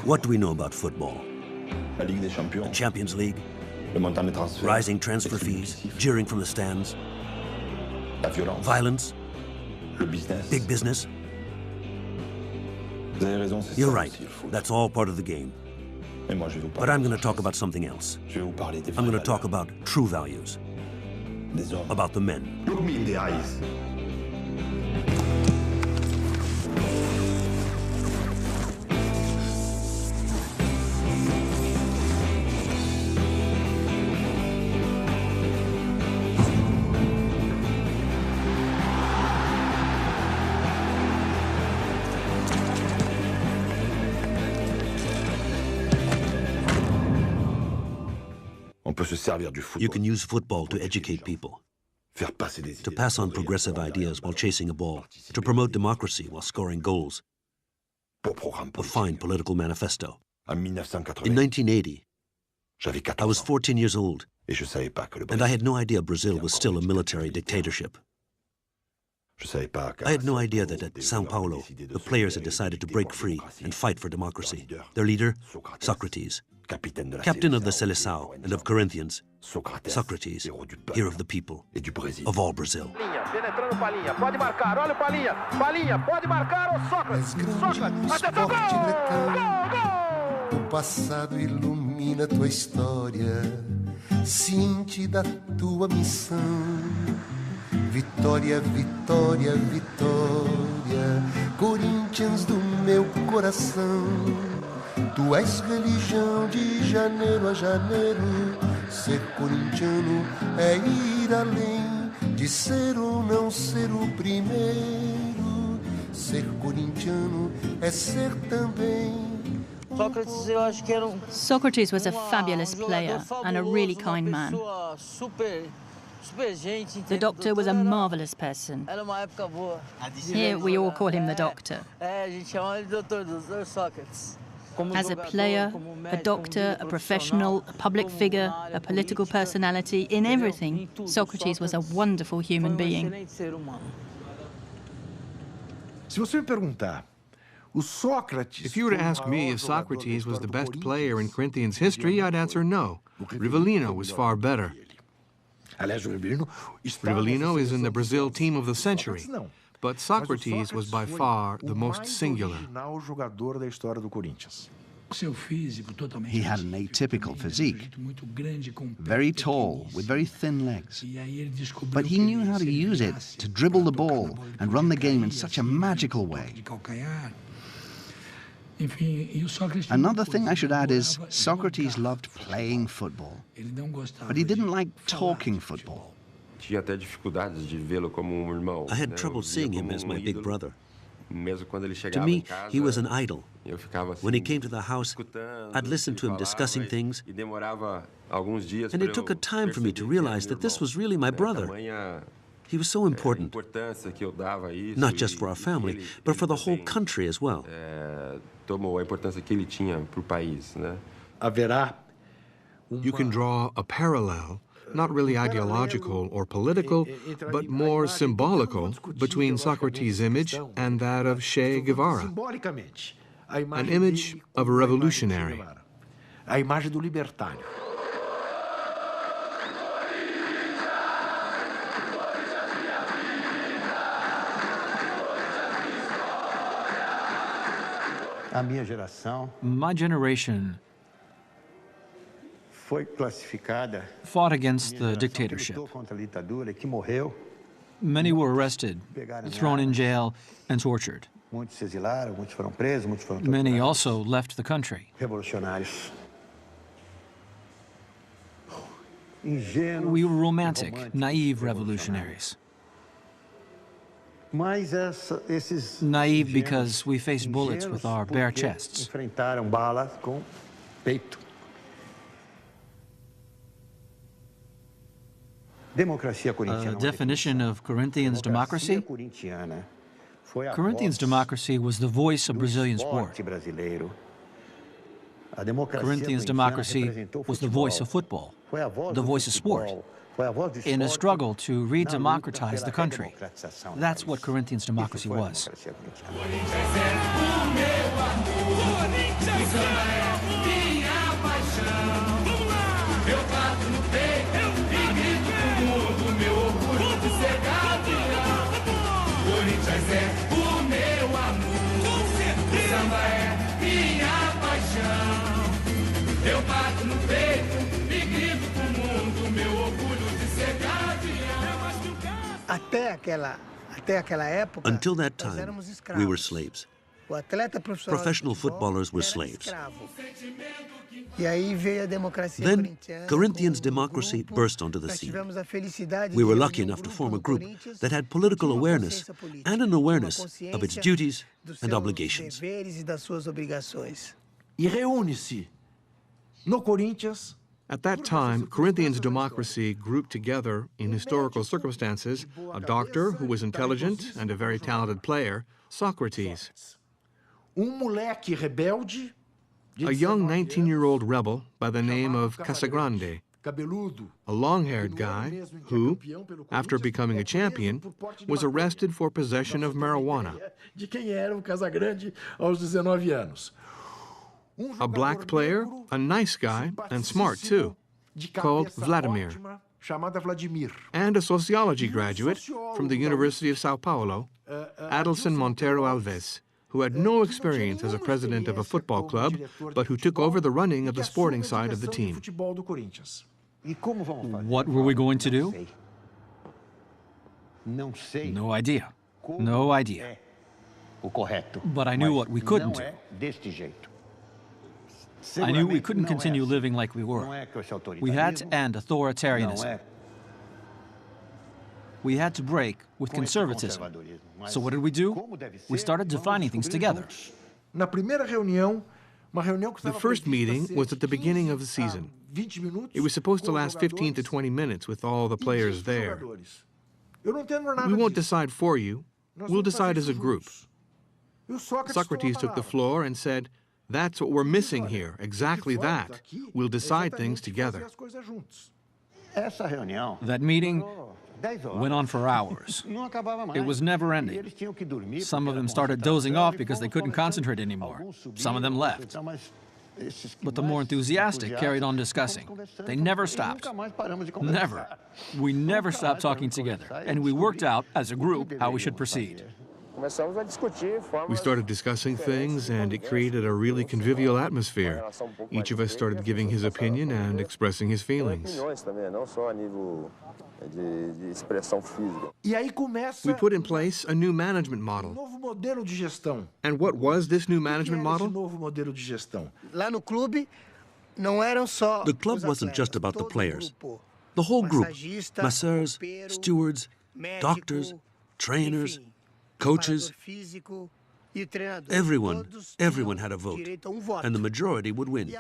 What do we know about football? La Ligue des The Champions, Champions League, le montant des transferts, rising transfer fees, jeering from the stands, la violence, violence, le business. big business. Vous avez raison, c'est You're ça right. aussi, le foot. That's all part of the game. Et moi, je vais vous But parler I'm d'autre going to talk chose. about something else. Je vais vous parler des I'm going vraies to talk valeurs, about true values, des hommes. about the men. Look me in the eyes. On peut se servir du You football, can use football to educate people, faire passer des to idées, pass on progressive ideas while chasing a ball, to promote democracy while scoring goals, pour programme a politique. fine political manifesto. En In 1980, 1980, j'avais I 14 was ans 14 years old, et je savais pas que le and I Brésil. had no idea Brazil was still a military dictatorship. Je savais pas qu'à I had no Sao idea Paulo, that at des Sao joueurs Paulo, avaient décidé de the se players had libérer decided to et break pour la free démocratie. and fight for democracy. Leur Their leader, Socrates, Socrates, capitaine de la captain of the Seleção Seleção and of Corinthians, Socrates, Socrates, héros du peuple hero of the people, et du Brésil. of all Brazil. Penetrando Palinha, pode marcar, olha o Palinha, Palinha, pode marcar o Sócrates, Sócrates, atenção, gol, O passado ilumina tua história, ciente da tua missão. Vitória, vitória, vitória, Corinthians do meu coração. Tu és religião de janeiro a janeiro. Ser corintiano é ir além de ser ou não ser o primeiro. Ser corintiano é ser também. Socrates was a fabulous player and a really kind man. The doctor was a marvelous person. Here we all call him the doctor. As a player, a doctor, a professional, a public figure, a political personality, in everything, Socrates was a wonderful human being. Se você me perguntar, o Sócrates. If you were to ask me if Socrates was the best player in Corinthians history, I'd answer no. Rivellino was far better. Aliás, o Rivellino is in the Brazil team of the century, but Socrates was by far the most singular. jogador da história do Corinthians. He had an atypical physique, very tall, with very thin legs. But he knew how to use it to dribble the ball and run the game in such a magical way. Another thing I should add is Socrates loved playing football, but he didn't like talking football. Tinha até dificuldades de vê-lo como irmão. I had trouble seeing him as my big brother. Mesmo quando ele To chegava me, em casa, he was an idol. eu ficava assim, When he came to the house, escutando, I'd listen to him ele discussing falava, things, e demorava alguns dias and para it took eu a time for me to perceber que realize era that this meu was really my irmão. brother. Tamanha He was so important, importância que eu dava a isso, not just for e our family, ele but for the whole também, country as well. tomou a importância que ele tinha para o país, né? Haverá You can draw a parallel, not really ideological or political, but more symbolical, between Socrates' image and that of Che Guevara, simbolicamente an image of a revolutionary. A imagem do libertário. A minha geração My generation foi classificada fought against the dictatorship. lutou contra a ditadura e que morreu. Many were arrested, thrown in jail, and tortured. Muitos se exilaram, muitos foram presos, muitos foram Many torturados. also left the country. Revolucionários. Ingênuos. We were romantic, românticos, naive revolutionaries. Mas esses Naive ingênuos, because we faced bullets with our bare porque chests. enfrentaram balas com peito. Democracia corintiana. A definition of Corinthians democracy? Corintiana foi a Corinthians voz democracy was the voice of do Brazilian esporte sport. brasileiro. Corinthians' democracy was the voice of football, the voice of sport, in a struggle to re-democratize the country. That's what Corinthians' democracy was. Until that time, we were slaves. Professional footballers were slaves. Then, Corinthians' democracy burst onto the scene. We were lucky enough to form a group that had political awareness and an awareness of its duties and obligations. E reúne-se no Corinthians. At that time, Corinthians' democracy grouped together, in historical circumstances, a doctor who was intelligent and a very talented player, Socrates. Moleque rebelde. A young 19-year-old rebel by the name of Casagrande, a long-haired guy who, after becoming a champion, was arrested for possession of marijuana. De quem era o Casagrande aos 19 anos. A black player, a nice guy, and smart too, called Vladimir. Chamada Vladimir. And a sociology graduate from the University of Sao Paulo, Adelson Monteiro Alves, who had no experience as a president of a football club, but who took over the running of the sporting side of the team. What were we going to do? No idea. No idea. But I knew what we couldn't do. I knew we couldn't continue living like we were. We had to end authoritarianism. We had to break with conservatism. So what did we do? We started defining things together. Na primeira reunião, uma reunião que The first meeting was at the beginning of the season. It was supposed to last 15 to 20 minutes with all the players there. We won't decide for you. We'll decide as a group. Socrates took the floor and said, "That's what we're missing here, exactly that. We'll decide things together." That meeting went on for hours. It was never ending. Some of them started dozing off because they couldn't concentrate anymore. Some of them left. But the more enthusiastic carried on discussing. They never stopped. Never. We never stopped talking together. And we worked out, as a group, how we should proceed. We started discussing things, and it created a really convivial atmosphere. Each of us started giving his opinion and expressing his feelings. We put in place a new management model. And what was this new management model? The club wasn't just about the players. The whole group, masseurs, stewards, doctors, trainers, coaches, everyone had a vote, and the majority would win.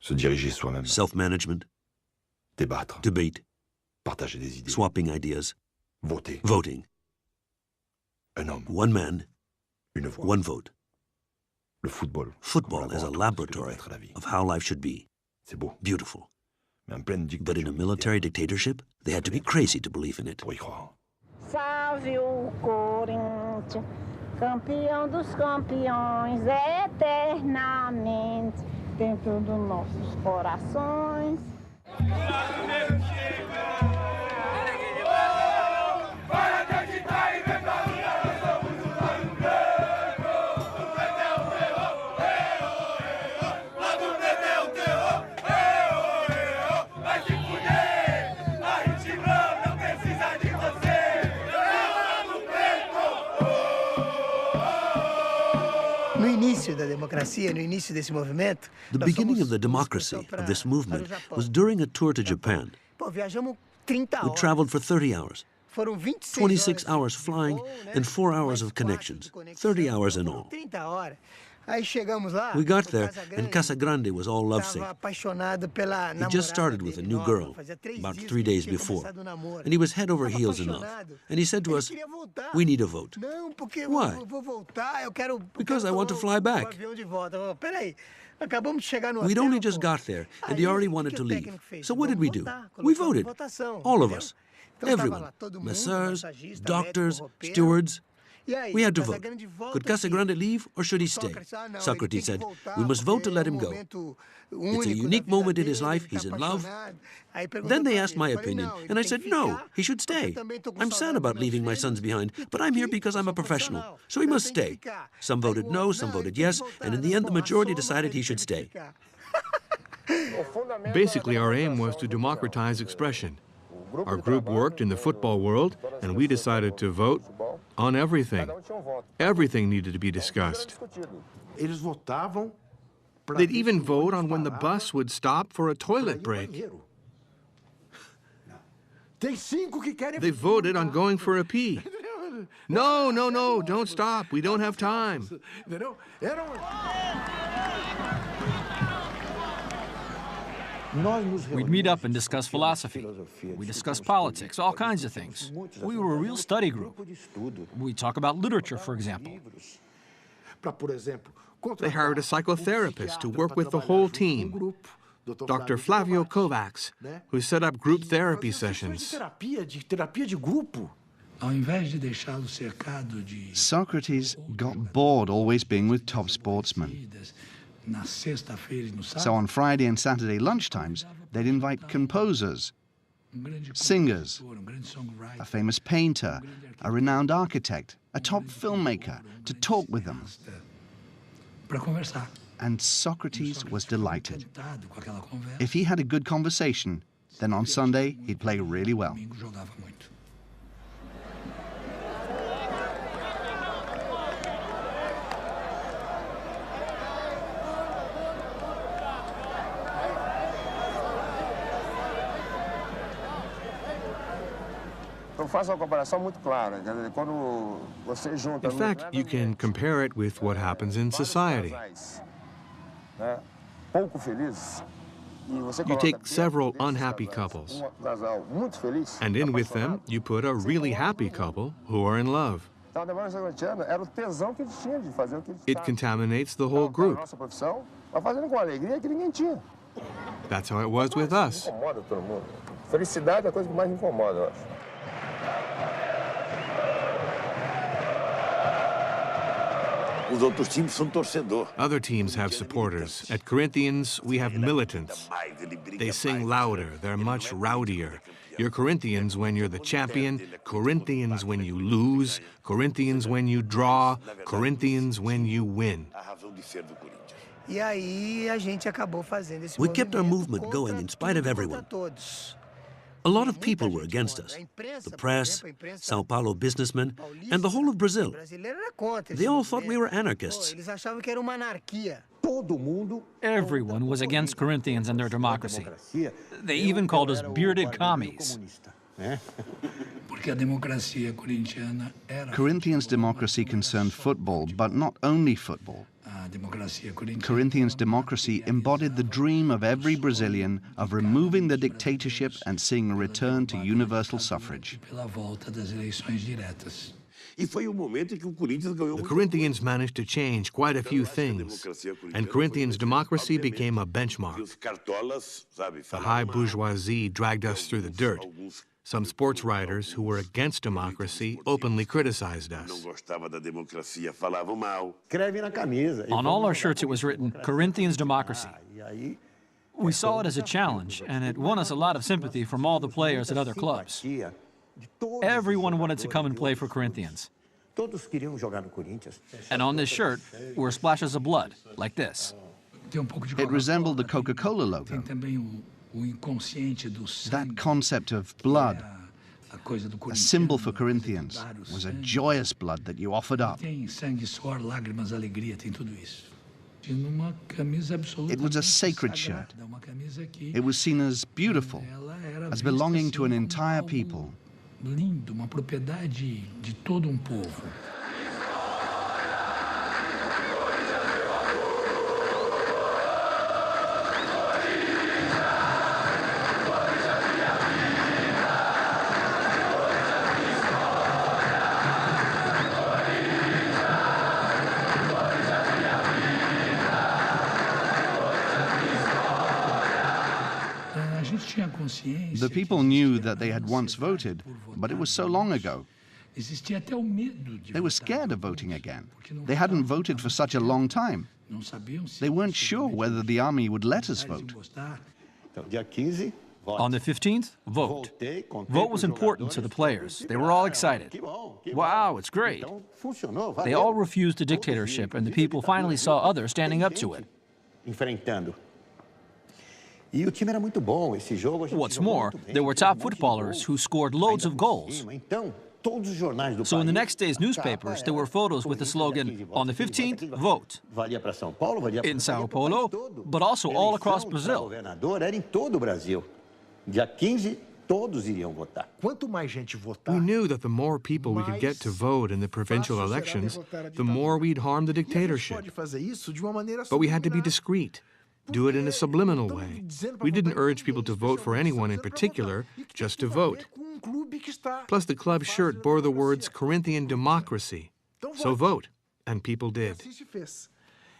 Se diriger soi-même. Self-management, Débattre. debate, Partager des idées. swapping ideas, Voter. voting. Un homme. One man, Une voix. one vote. Le football. Football is a laboratory of how life should be. C'est beau. Beautiful. Mais en pleine But in a military dictatorship, they had to be crazy to believe in it. pour y croire. Salve o Corinthians, campeão dos campeões, eternamente dentro dos nossos corações. The beginning of the democracy of this movement was during a tour to Japan. We traveled for 30 hours, 26 hours flying and 4 hours of connections, 30 hours in all. We got there, and Casagrande was all lovesick. He just started with a new girl about 3 days before, and he was head over heels in love. And he said to us, "We need a vote." Why? Because I want to fly back. We'd only just got there, and he already wanted to leave. So what did we do? We voted. All of us. Everyone. Masseurs, doctors, stewards. We had to vote. Could Casagrande leave or should he stay? Socrates said, "We must vote to let him go. It's a unique moment in his life. He's in love." Then they asked my opinion, and I said, "No, he should stay. I'm sad about leaving my sons behind, but I'm here because I'm a professional, so he must stay." Some voted no, some voted yes, and in the end, the majority decided he should stay. Basically, our aim was to democratize expression. Our group worked in the football world, and we decided to vote on everything. Everything needed to be discussed. They'd even vote on when the bus would stop for a toilet break. They voted on going for a pee. No, no, no, don't stop. We don't have time. We'd meet up and discuss philosophy. We discussed politics, all kinds of things. We were a real study group. We talk about literature, for example. They hired a psychotherapist to work with the whole team, Dr. Flavio Kovacs, who set up group therapy sessions. Socrates got bored always being with top sportsmen. So on Friday and Saturday lunchtimes, they'd invite composers, singers, a famous painter, a renowned architect, a top filmmaker to talk with them. And Socrates was delighted. If he had a good conversation, then on Sunday he'd play really well. In fact, you can compare it with what happens in society. You take several unhappy couples, and in with them, you put a really happy couple who are in love. It contaminates the whole group. That's how it was with us. Other teams have supporters. At Corinthians, we have militants. They sing louder, they're much rowdier. You're Corinthians when you're the champion, Corinthians when you lose, Corinthians when you draw, Corinthians when you win. We kept our movement going in spite of everyone. A lot of people were against us. The press, Sao Paulo businessmen, and the whole of Brazil. They all thought we were anarchists. Everyone was against Corinthians and their democracy. They even called us bearded commies. Corinthians' democracy concerned football, but not only football. Corinthians' democracy embodied the dream of every Brazilian of removing the dictatorship and seeing a return to universal suffrage. The Corinthians managed to change quite a few things, and Corinthians' democracy became a benchmark. The high bourgeoisie dragged us through the dirt. Some sports writers who were against democracy openly criticized us. On all our shirts it was written, Corinthians Democracy. We saw it as a challenge, and it won us a lot of sympathy from all the players at other clubs. Everyone wanted to come and play for Corinthians. And on this shirt were splashes of blood, like this. It resembled the Coca-Cola logo. That concept of blood, a symbol for Corinthians, was a joyous blood that you offered up. It was a sacred shirt. It was seen as beautiful, as belonging to an entire people. The people knew that they had once voted, but it was so long ago. They were scared of voting again. They hadn't voted for such a long time. They weren't sure whether the army would let us vote. On the 15th, vote. Vote was important to the players. They were all excited. Wow, it's great. They all refused the dictatorship, and the people finally saw others standing up to it. What's more, there were top footballers who scored loads of goals. So in the next day's newspapers, there were photos with the slogan, on the 15th, vote. In Sao Paulo, but also all across Brazil. We knew that the more people we could get to vote in the provincial elections, the more we'd harm the dictatorship. But we had to be discreet, do it in a subliminal way. We didn't urge people to vote for anyone in particular, just to vote. Plus, the club's shirt bore the words Corinthian democracy. So vote, and people did.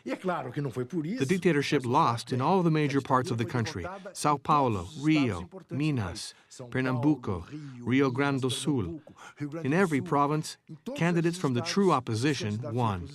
The dictatorship lost in all the major parts of the country: Sao Paulo, Rio, Minas, Pernambuco, Rio Grande do Sul. In every province, candidates from the true opposition won.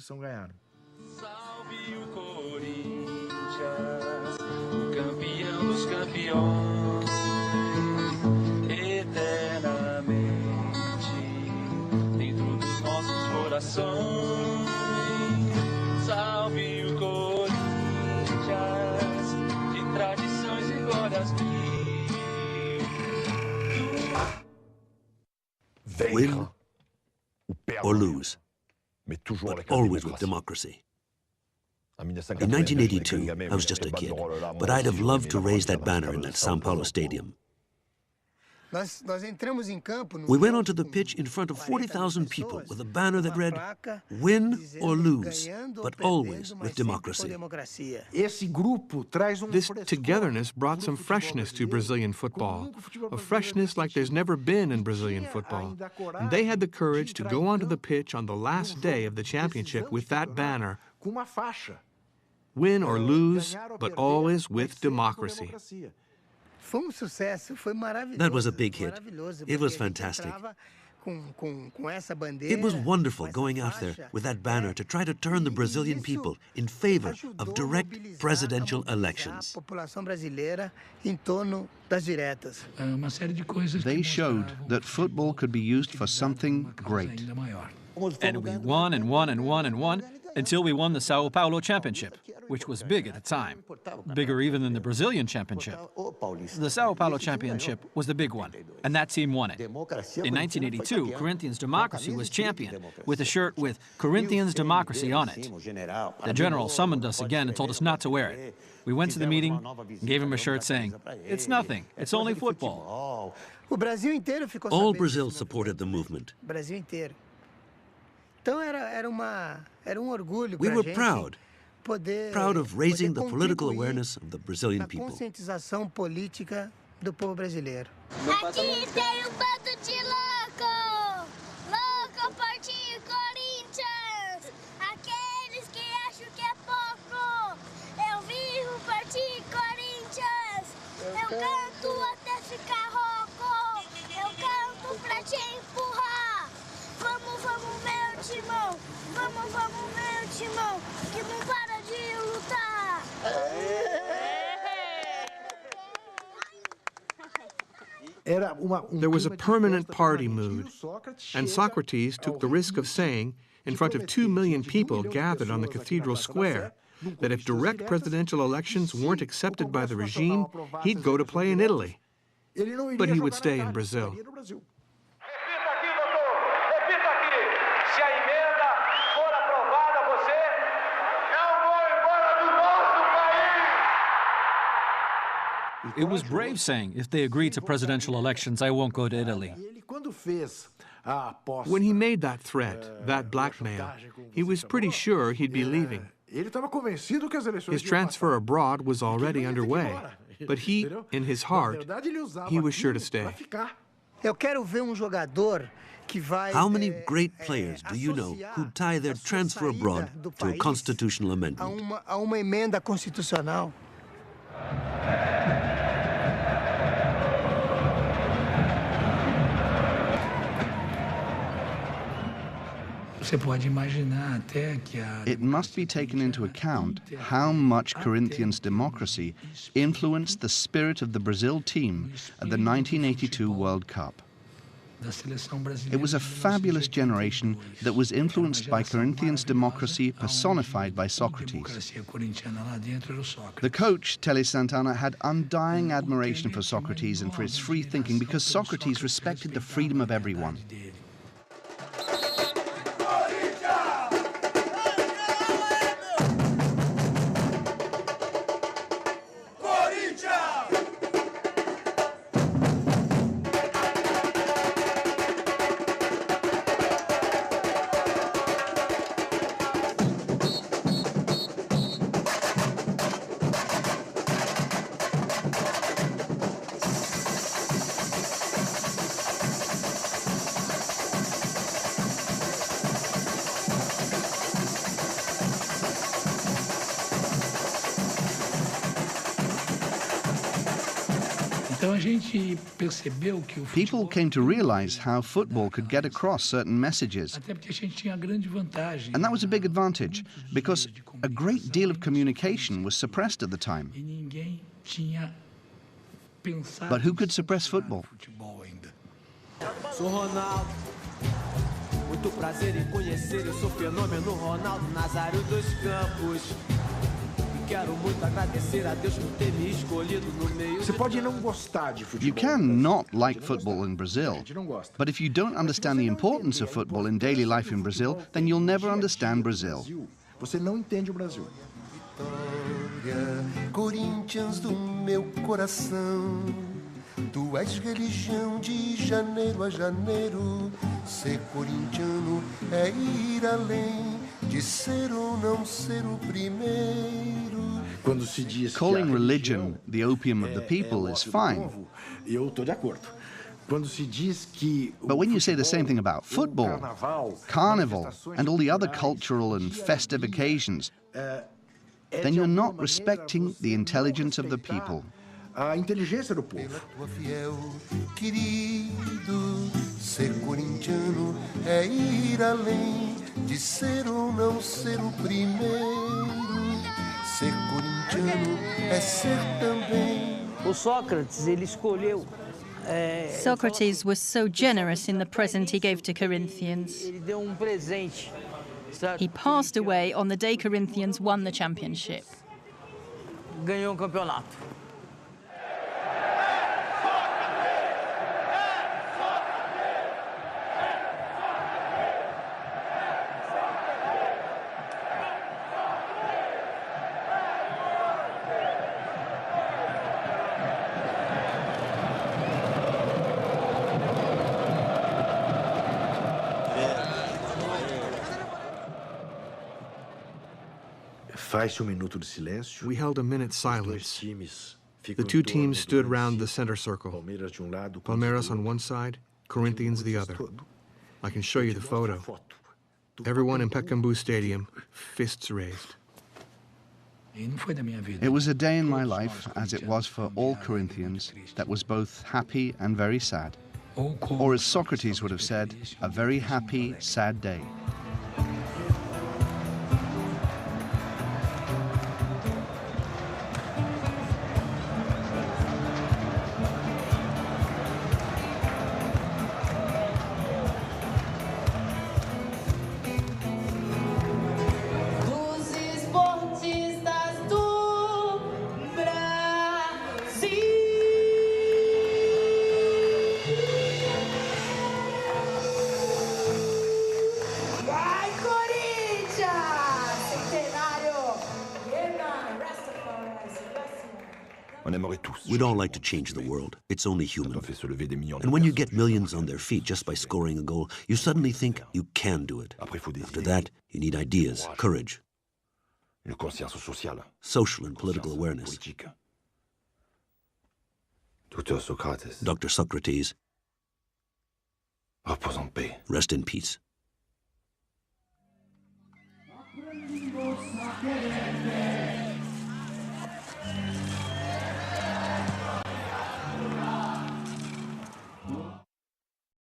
Win or lose, but always with democracy. In 1982, I was just a kid, but I'd have loved to raise that banner in that São Paulo stadium. We went onto the pitch in front of 40,000 people with a banner that read, win or lose, but always with democracy. This togetherness brought some freshness to Brazilian football, a freshness like there's never been in Brazilian football. And they had the courage to go onto the pitch on the last day of the championship with that banner, win or lose, but always with democracy. That was a big hit. It was fantastic. It was wonderful going out there with that banner to try to turn the Brazilian people in favor of direct presidential elections. They showed that football could be used for something great. And we won and won and won and won until we won the Sao Paulo Championship, which was big at the time, bigger even than the Brazilian Championship. The Sao Paulo Championship was the big one, and that team won it. In 1982, Corinthians Democracy was champion, with a shirt with Corinthians Democracy on it. The general summoned us again and told us not to wear it. We went to the meeting and gave him a shirt saying, it's nothing, it's only football. All Brazil supported the movement. We were proud of raising the political awareness of the Brazilian people. Aqui tem bando de louco, louco partido Corinthians, aqueles que acham que é pouco, eu vivo partido Corinthians, eu canto até ficar rouco, eu canto pra te empurrar, vamos, vamos meu timão, vamos, vamos meu timão, que não para de lutar. There was a permanent party mood, and Socrates took the risk of saying, in front of 2 million people gathered on the cathedral square, that if direct presidential elections weren't accepted by the regime, he'd go to play in Italy. But he would stay in Brazil. It was brave saying, if they agree to presidential elections, I won't go to Italy. When he made that threat, that blackmail, he was pretty sure he'd be leaving. His transfer abroad was already underway, but he, in his heart, he was sure to stay. How many great players do you know who tie their transfer abroad to a constitutional amendment? It must be taken into account how much Corinthians' democracy influenced the spirit of the Brazil team at the 1982 World Cup. It was a fabulous generation that was influenced by Corinthians' democracy personified by Socrates. The coach, Tele Santana, had undying admiration for Socrates and for his free thinking because Socrates respected the freedom of everyone. People came to realize how football could get across certain messages. And that was a big advantage, because a great deal of communication was suppressed at the time. But who could suppress football? Sou Ronaldo, muito prazer em conhecer, eu sou fenômeno Ronaldo Nazário dos Campos. You can not like football in Brazil, but if you don't understand the importance of football in daily life in Brazil, then you'll never understand Brazil. Você não entende o Brasil. Corinthians do meu coração, tu és religião de janeiro a janeiro. Ser corintiano é ir além de ser ou não ser o primeiro. Calling religion the opium of the people is fine. Eu estou de acordo. But when you say the same thing about football, carnival, and all the other cultural and festive occasions, then you're not respecting the intelligence of the people. A inteligência do povo. Ser corintiano é ir além de ser ou não ser o primeiro. Ser corintiano é ser também. O Sócrates, ele escolheu. Socrates was so generous in the present he gave to Corinthians. Ele deu presente. He passed away on the day Corinthians won the championship. Ganhou campeonato. We held a minute's silence. The two teams stood round the center circle. Palmeiras on one side, Corinthians the other. I can show you the photo. Everyone in Pacaembu Stadium, fists raised. It was a day in my life, as it was for all Corinthians, that was both happy and very sad. Or as Socrates would have said, a very happy, sad day. We'd all like to change the world. It's only human. And when you get millions on their feet just by scoring a goal, you suddenly think you can do it. After that, you need ideas, courage, social and political awareness. Dr. Socrates, rest in peace.